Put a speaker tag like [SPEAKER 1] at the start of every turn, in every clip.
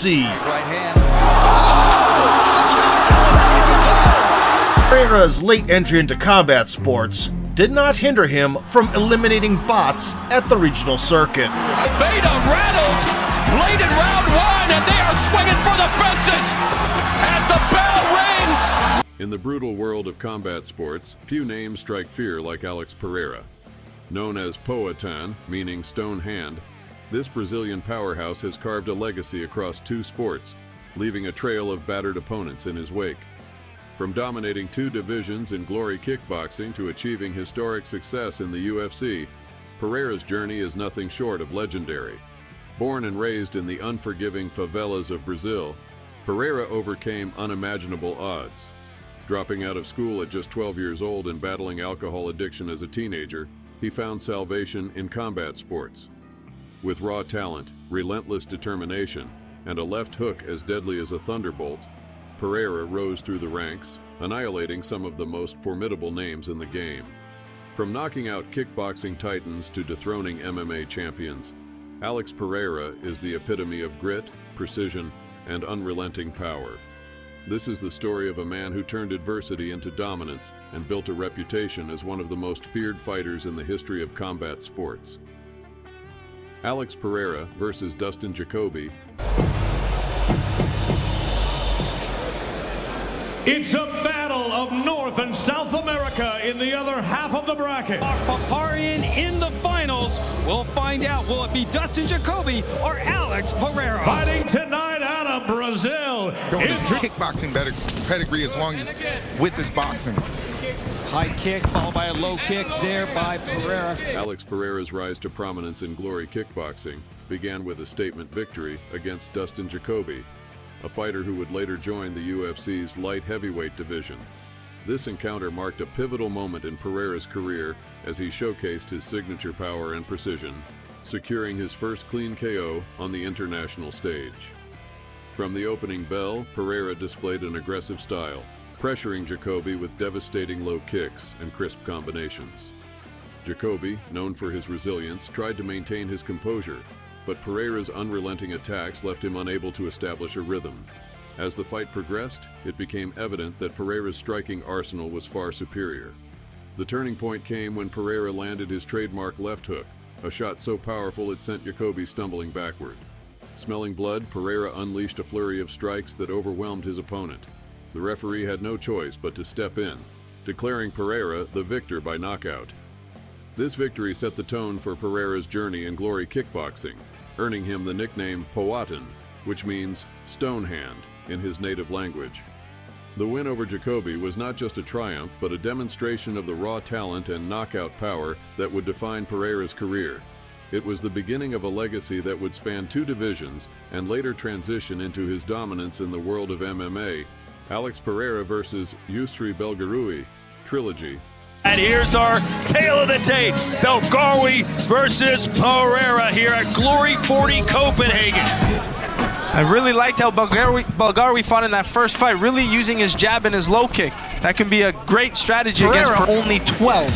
[SPEAKER 1] Right hand.
[SPEAKER 2] Pereira's late entry into combat sports did not hinder him from eliminating bots at the regional circuit.
[SPEAKER 3] Veda rattled late in round one, and they are swinging for the fences as the bell rings.
[SPEAKER 4] In the brutal world of combat sports, few names strike fear like Alex Pereira. Known as Poatan, meaning stone hand, this Brazilian powerhouse has carved a legacy across two sports, leaving a trail of battered opponents in his wake. From dominating 2 divisions in Glory Kickboxing to achieving historic success in the UFC, Pereira's journey is nothing short of legendary. Born and raised in the unforgiving favelas of Brazil, Pereira overcame unimaginable odds. Dropping out of school at just 12 years old and battling alcohol addiction as a teenager, he found salvation in combat sports. With raw talent, relentless determination, and a left hook as deadly as a thunderbolt, Pereira rose through the ranks, annihilating some of the most formidable names in the game. From knocking out kickboxing titans to dethroning MMA champions, Alex Pereira is the epitome of grit, precision, and unrelenting power. This is the story of a man who turned adversity into dominance and built a reputation as one of the most feared fighters in the history of combat sports. Alex Pereira versus Dustin Jacoby.
[SPEAKER 5] It's a battle of North and South America in the other half of the bracket.
[SPEAKER 3] Paparian in the finals. We'll find out, will it be Dustin Jacoby or Alex Pereira?
[SPEAKER 5] Fighting tonight out of Brazil.
[SPEAKER 1] His kickboxing pedigree as long as with his boxing.
[SPEAKER 3] High kick followed by a low kick there by Pereira.
[SPEAKER 4] Alex Pereira's rise to prominence in Glory Kickboxing began with a statement victory against Dustin Jacoby, a fighter who would later join the UFC's light heavyweight division. This encounter marked a pivotal moment in Pereira's career as he showcased his signature power and precision, securing his first clean KO on the international stage. From the opening bell, Pereira displayed an aggressive style, pressuring Jacoby with devastating low kicks and crisp combinations. Jacoby, known for his resilience, tried to maintain his composure, but Pereira's unrelenting attacks left him unable to establish a rhythm. As the fight progressed, it became evident that Pereira's striking arsenal was far superior. The turning point came when Pereira landed his trademark left hook, a shot so powerful it sent Jacoby stumbling backward. Smelling blood, Pereira unleashed a flurry of strikes that overwhelmed his opponent. The referee had no choice but to step in, declaring Pereira the victor by knockout. This victory set the tone for Pereira's journey in Glory Kickboxing, earning him the nickname Poatan, which means stone hand in his native language. The win over Jacoby was not just a triumph, but a demonstration of the raw talent and knockout power that would define Pereira's career. It was the beginning of a legacy that would span 2 divisions and later transition into his dominance in the world of MMA. Alex Pereira versus Yousri Belgarui, Trilogy.
[SPEAKER 3] And here's our tale of the tape. Belgarui versus Pereira here at Glory 40 Copenhagen.
[SPEAKER 6] I really liked how Belgarui fought in that first fight, really using his jab and his low kick. That can be a great strategy against only 12.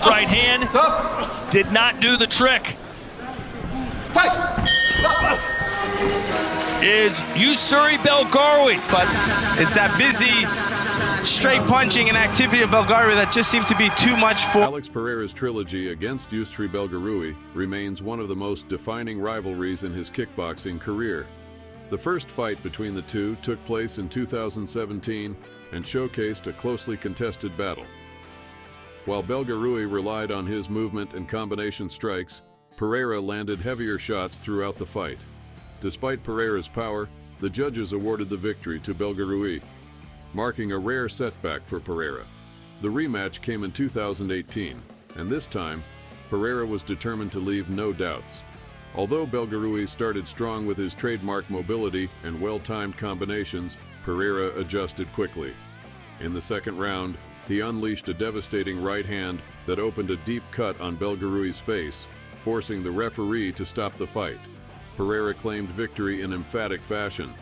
[SPEAKER 3] Right hand did not do the trick. Is Yousri Belgarui.
[SPEAKER 6] But it's that busy, straight punching and activity of Belgarui that just seemed to be too much for
[SPEAKER 4] Alex Pereira's trilogy against Yousri Belgarui remains one of the most defining rivalries in his kickboxing career. The first fight between the two took place in 2017 and showcased a closely contested battle. While Belgarui relied on his movement and combination strikes, Pereira landed heavier shots throughout the fight. Despite Pereira's power, the judges awarded the victory to Belgarui, marking a rare setback for Pereira. The rematch came in 2018, and this time, Pereira was determined to leave no doubts. Although Belgarui started strong with his trademark mobility and well-timed combinations, Pereira adjusted quickly. In the second round, he unleashed a devastating right hand that opened a deep cut on Belgarui's face, forcing the referee to stop the fight. Pereira claimed victory in emphatic fashion,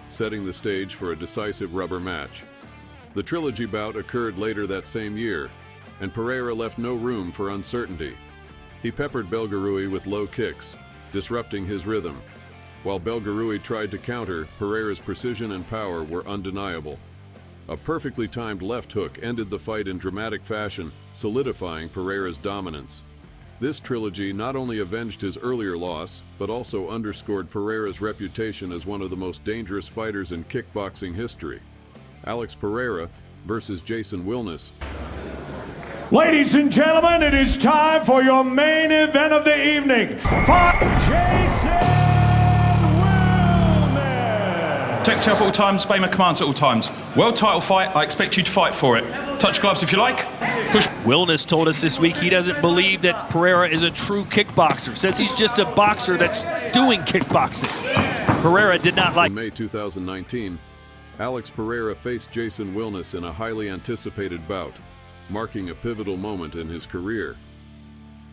[SPEAKER 4] setting the stage for a decisive rubber match. The trilogy bout occurred later that same year, and Pereira left no room for uncertainty. He peppered Belgarui with low kicks, disrupting his rhythm. While Belgarui tried to counter, Pereira's precision and power were undeniable. A perfectly timed left hook ended the fight in dramatic fashion, solidifying Pereira's dominance. This trilogy not only avenged his earlier loss, but also underscored Pereira's reputation as one of the most dangerous fighters in kickboxing history. Alex Pereira versus Jason Wilnis.
[SPEAKER 5] Ladies and gentlemen, it is time for your main event of the evening. Jason Wilnis.
[SPEAKER 7] Protect yourself at all times, obey my commands at all times. World title fight, I expect you to fight for it. Touch gloves if you like. Push.
[SPEAKER 8] Wilnis told us this week he doesn't believe that Pereira is a true kickboxer. Says he's just a boxer that's doing kickboxing. Pereira did not like.
[SPEAKER 4] In May 2019, Alex Pereira faced Jason Wilnis in a highly anticipated bout, marking a pivotal moment in his career.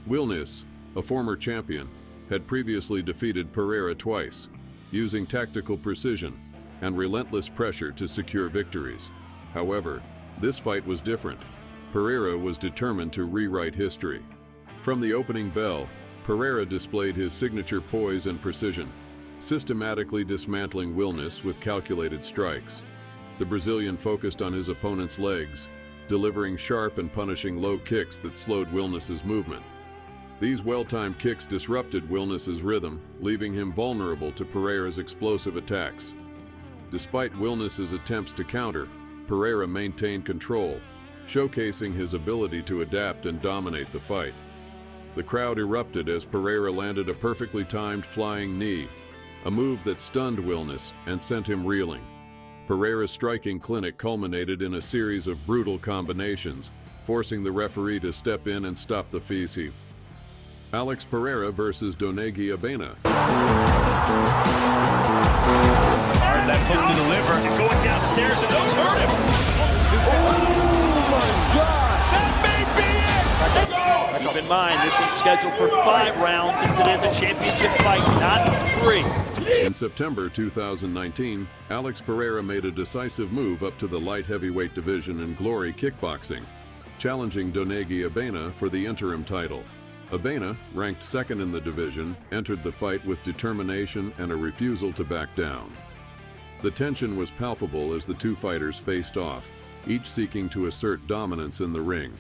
[SPEAKER 4] Wilnis, a former champion, had previously defeated Pereira twice, using tactical precision and relentless pressure to secure victories. However, this fight was different. Pereira was determined to rewrite history. From the opening bell, Pereira displayed his signature poise and precision, systematically dismantling Wilnis with calculated strikes. The Brazilian focused on his opponent's legs, delivering sharp and punishing low kicks that slowed Wilnis's movement. These well-timed kicks disrupted Wilnis's rhythm, leaving him vulnerable to Pereira's explosive attacks. Despite Wilnis's attempts to counter, Pereira maintained control, showcasing his ability to adapt and dominate the fight. The crowd erupted as Pereira landed a perfectly timed flying knee, a move that stunned Wilnis and sent him reeling. Pereira's striking clinic culminated in a series of brutal combinations, forcing the referee to step in and stop the feces. Alex Pereira versus Donegi Abena.
[SPEAKER 8] Hard left hook to the liver and going downstairs, and those hurt him. Oh my God! That may be it. Keep in mind, this one's scheduled for 5 rounds since it is a championship fight, not 3.
[SPEAKER 4] In September 2019, Alex Pereira made a decisive move up to the light heavyweight division in Glory Kickboxing, challenging Donegi Abena for the interim title. Abena, ranked second in the division, entered the fight with determination and a refusal to back down. The tension was palpable as the two fighters faced off, each seeking to assert dominance in the ring.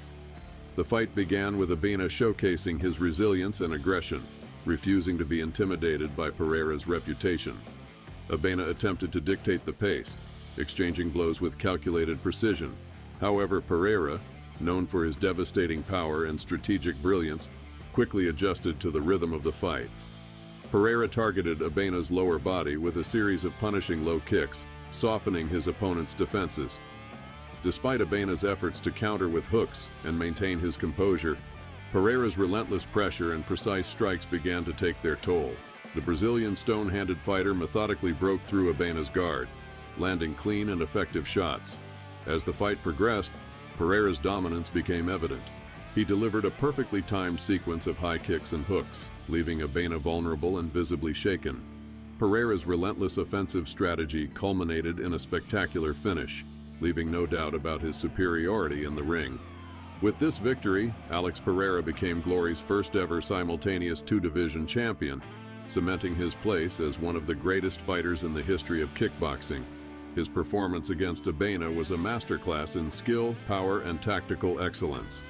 [SPEAKER 4] The fight began with Abena showcasing his resilience and aggression, refusing to be intimidated by Pereira's reputation. Abena attempted to dictate the pace, exchanging blows with calculated precision. However, Pereira, known for his devastating power and strategic brilliance, quickly adjusted to the rhythm of the fight. Pereira targeted Abena's lower body with a series of punishing low kicks, softening his opponent's defenses. Despite Abena's efforts to counter with hooks and maintain his composure, Pereira's relentless pressure and precise strikes began to take their toll. The Brazilian stone-handed fighter methodically broke through Abena's guard, landing clean and effective shots. As the fight progressed, Pereira's dominance became evident. He delivered a perfectly timed sequence of high kicks and hooks, leaving Abena vulnerable and visibly shaken. Pereira's relentless offensive strategy culminated in a spectacular finish, leaving no doubt about his superiority in the ring. With this victory, Alex Pereira became Glory's first-ever simultaneous two-division champion, cementing his place as one of the greatest fighters in the history of kickboxing. His performance against Abena was a masterclass in skill, power, and tactical excellence.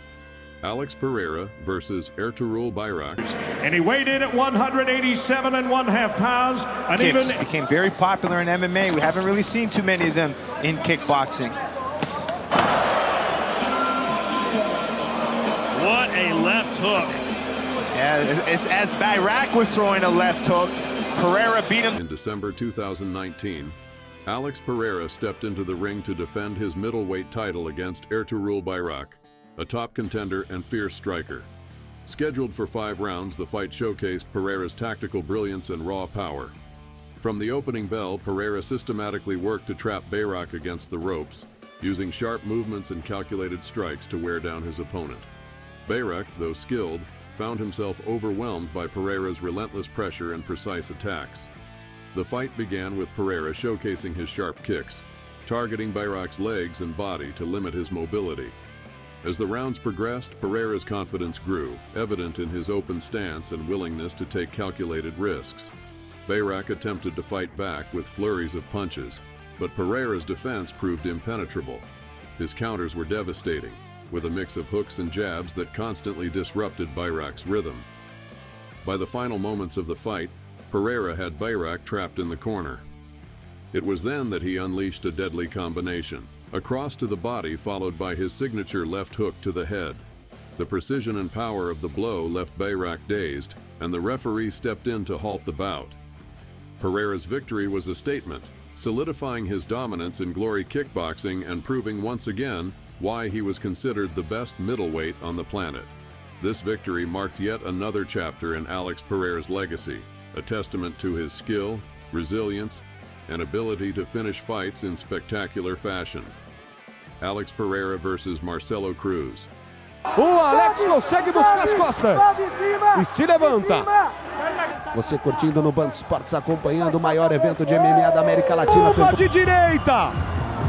[SPEAKER 4] Alex Pereira versus Ertuğrul Bayrak.
[SPEAKER 5] And he weighed in at 187.5 pounds.
[SPEAKER 6] Kicks became very popular in MMA. We haven't really seen too many of them in kickboxing.
[SPEAKER 8] What a left hook.
[SPEAKER 6] Yeah, it's as Bayrak was throwing a left hook, Pereira beat him.
[SPEAKER 4] In December 2019, Alex Pereira stepped into the ring to defend his middleweight title against Ertuğrul Bayrak, a top contender and fierce striker. Scheduled for 5 rounds, the fight showcased Pereira's tactical brilliance and raw power. From the opening bell, Pereira systematically worked to trap Bayrak against the ropes, using sharp movements and calculated strikes to wear down his opponent. Bayrak, though skilled, found himself overwhelmed by Pereira's relentless pressure and precise attacks. The fight began with Pereira showcasing his sharp kicks, targeting Bayrak's legs and body to limit his mobility. As the rounds progressed, Pereira's confidence grew, evident in his open stance and willingness to take calculated risks. Bayrak attempted to fight back with flurries of punches, but Pereira's defense proved impenetrable. His counters were devastating, with a mix of hooks and jabs that constantly disrupted Bayrak's rhythm. By the final moments of the fight, Pereira had Bayrak trapped in the corner. It was then that he unleashed a deadly combination, a cross to the body followed by his signature left hook to the head. The precision and power of the blow left Bayrak dazed, and the referee stepped in to halt the bout. Pereira's victory was a statement, solidifying his dominance in Glory Kickboxing and proving once again why he was considered the best middleweight on the planet. This victory marked yet another chapter in Alex Pereira's legacy, a testament to his skill, resilience, and ability to finish fights in spectacular fashion. Alex Pereira versus Marcelo Cruz.
[SPEAKER 9] O Alex consegue buscar as costas e se levanta. Você curtindo no Band Esportes, acompanhando o maior evento de MMA da América Latina. Uma de direita,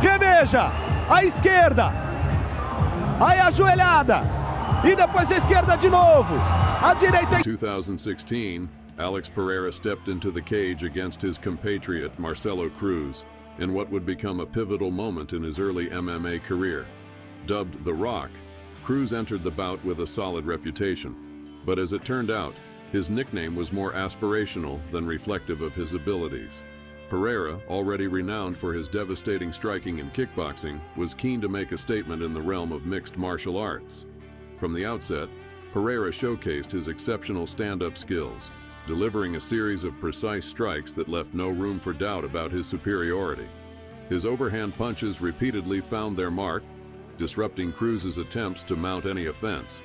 [SPEAKER 9] reveja, a esquerda, aí a joelhada, e depois a esquerda de novo, a direita.
[SPEAKER 4] In 2016, Alex Pereira stepped into the cage against his compatriot Marcelo Cruz in what would become a pivotal moment in his early MMA career. Dubbed The Rock, Cruz entered the bout with a solid reputation, but as it turned out, his nickname was more aspirational than reflective of his abilities. Pereira, already renowned for his devastating striking in kickboxing, was keen to make a statement in the realm of mixed martial arts. From the outset, Pereira showcased his exceptional stand-up skills, delivering a series of precise strikes that left no room for doubt about his superiority. His overhand punches repeatedly found their mark, disrupting Cruz's attempts to mount any offense.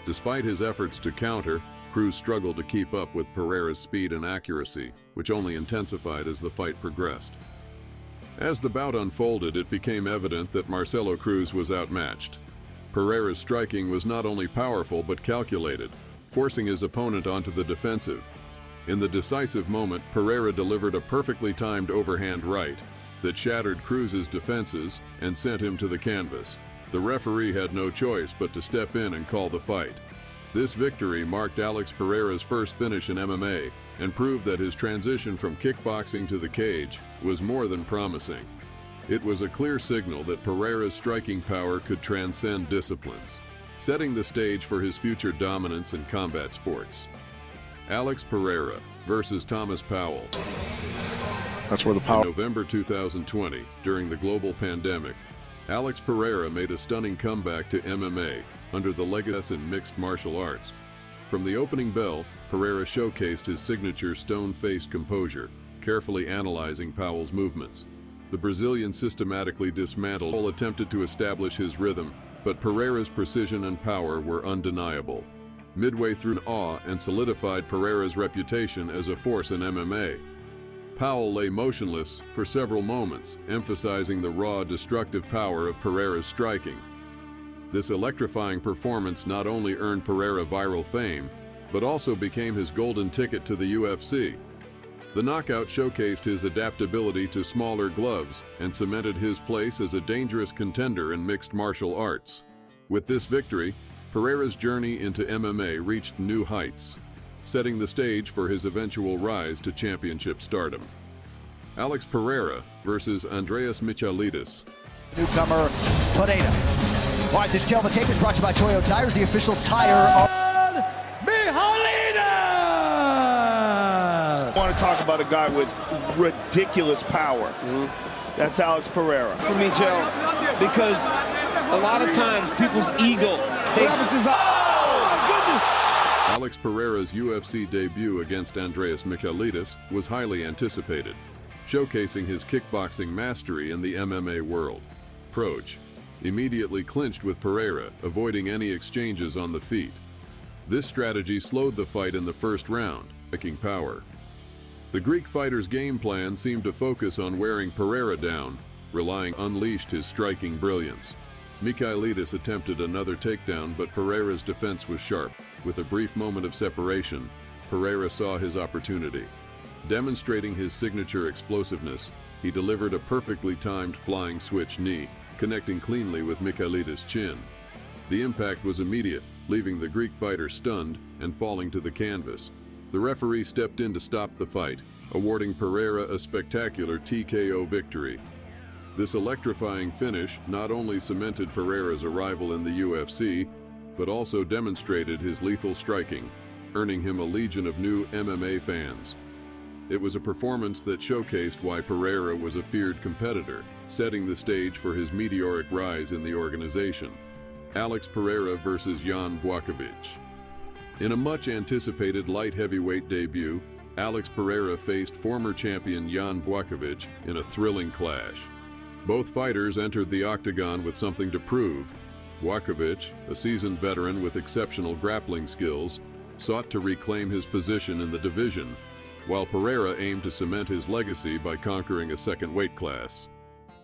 [SPEAKER 4] Despite his efforts to counter, Cruz struggled to keep up with Pereira's speed and accuracy, which only intensified as the fight progressed. As the bout unfolded, it became evident that Marcelo Cruz was outmatched. Pereira's striking was not only powerful but calculated, forcing his opponent onto the defensive. In the decisive moment, Pereira delivered a perfectly timed overhand right that shattered Cruz's defenses and sent him to the canvas. The referee had no choice but to step in and call the fight. This victory marked Alex Pereira's first finish in MMA and proved that his transition from kickboxing to the cage was more than promising. It was a clear signal that Pereira's striking power could transcend disciplines, setting the stage for his future dominance in combat sports. Alex Pereira versus Thomas Powell.
[SPEAKER 2] That's where the power.
[SPEAKER 4] In November 2020, during the global pandemic, Alex Pereira made a stunning comeback to MMA under the legacy in mixed martial arts. From the opening bell, Pereira showcased his signature stone-faced composure, carefully analyzing Powell's movements. The Brazilian systematically dismantled. Powell attempted to establish his rhythm, but Pereira's precision and power were undeniable. Midway through, awe and solidified Pereira's reputation as a force in MMA. Powell lay motionless for several moments, emphasizing the raw, destructive power of Pereira's striking. This electrifying performance not only earned Pereira viral fame, but also became his golden ticket to the UFC. The knockout showcased his adaptability to smaller gloves and cemented his place as a dangerous contender in mixed martial arts. With this victory, Pereira's journey into MMA reached new heights, setting the stage for his eventual rise to championship stardom. Alex Pereira versus Andreas Michailidis.
[SPEAKER 10] Newcomer Pereira. All right, this Tale of the Tape is brought to you by Toyo Tires, the official tire of...
[SPEAKER 11] I want to talk about a guy with ridiculous power. That's Alex Pereira.
[SPEAKER 12] For me, Joe, because a lot of times people's ego takes...
[SPEAKER 4] Alex Pereira's UFC debut against Andreas Michailidis was highly anticipated, showcasing his kickboxing mastery in the MMA world. Proch immediately clinched with Pereira, avoiding any exchanges on the feet. This strategy slowed the fight in the first round, striking power. The Greek fighter's game plan seemed to focus on wearing Pereira down, relying on unleashed his striking brilliance. Michailidis attempted another takedown, but Pereira's defense was sharp. With a brief moment of separation, Pereira saw his opportunity. Demonstrating his signature explosiveness, he delivered a perfectly timed flying switch knee, connecting cleanly with Michailidis' chin. The impact was immediate, leaving the Greek fighter stunned and falling to the canvas. The referee stepped in to stop the fight, awarding Pereira a spectacular TKO victory. This electrifying finish not only cemented Pereira's arrival in the UFC, but also demonstrated his lethal striking, earning him a legion of new MMA fans. It was a performance that showcased why Pereira was a feared competitor, setting the stage for his meteoric rise in the organization. Alex Pereira versus Jan Błachowicz. In a much-anticipated light heavyweight debut, Alex Pereira faced former champion Jan Błachowicz in a thrilling clash. Both fighters entered the octagon with something to prove. Błachowicz, a seasoned veteran with exceptional grappling skills, sought to reclaim his position in the division, while Pereira aimed to cement his legacy by conquering a second weight class.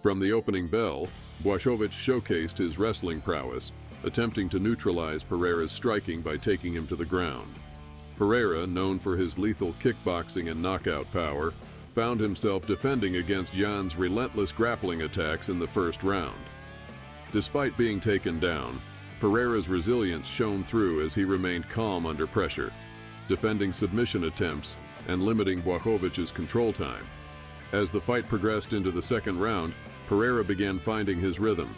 [SPEAKER 4] From the opening bell, Błachowicz showcased his wrestling prowess, attempting to neutralize Pereira's striking by taking him to the ground. Pereira, known for his lethal kickboxing and knockout power, found himself defending against Jan's relentless grappling attacks in the first round. Despite being taken down, Pereira's resilience shone through as he remained calm under pressure, defending submission attempts and limiting Błachowicz's control time. As the fight progressed into the second round, Pereira began finding his rhythm.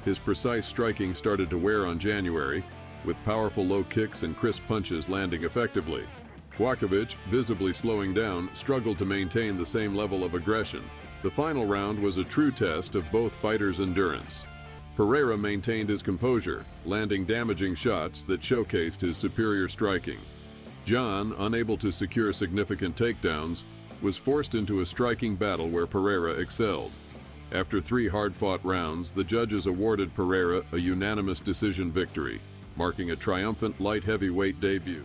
[SPEAKER 4] His precise striking started to wear on January, with powerful low kicks and crisp punches landing effectively. Błachowicz, visibly slowing down, struggled to maintain the same level of aggression. The final round was a true test of both fighters' endurance. Pereira maintained his composure, landing damaging shots that showcased his superior striking. Jan, unable to secure significant takedowns, was forced into a striking battle where Pereira excelled. After 3 hard-fought rounds, the judges awarded Pereira a unanimous decision victory, marking a triumphant light heavyweight debut.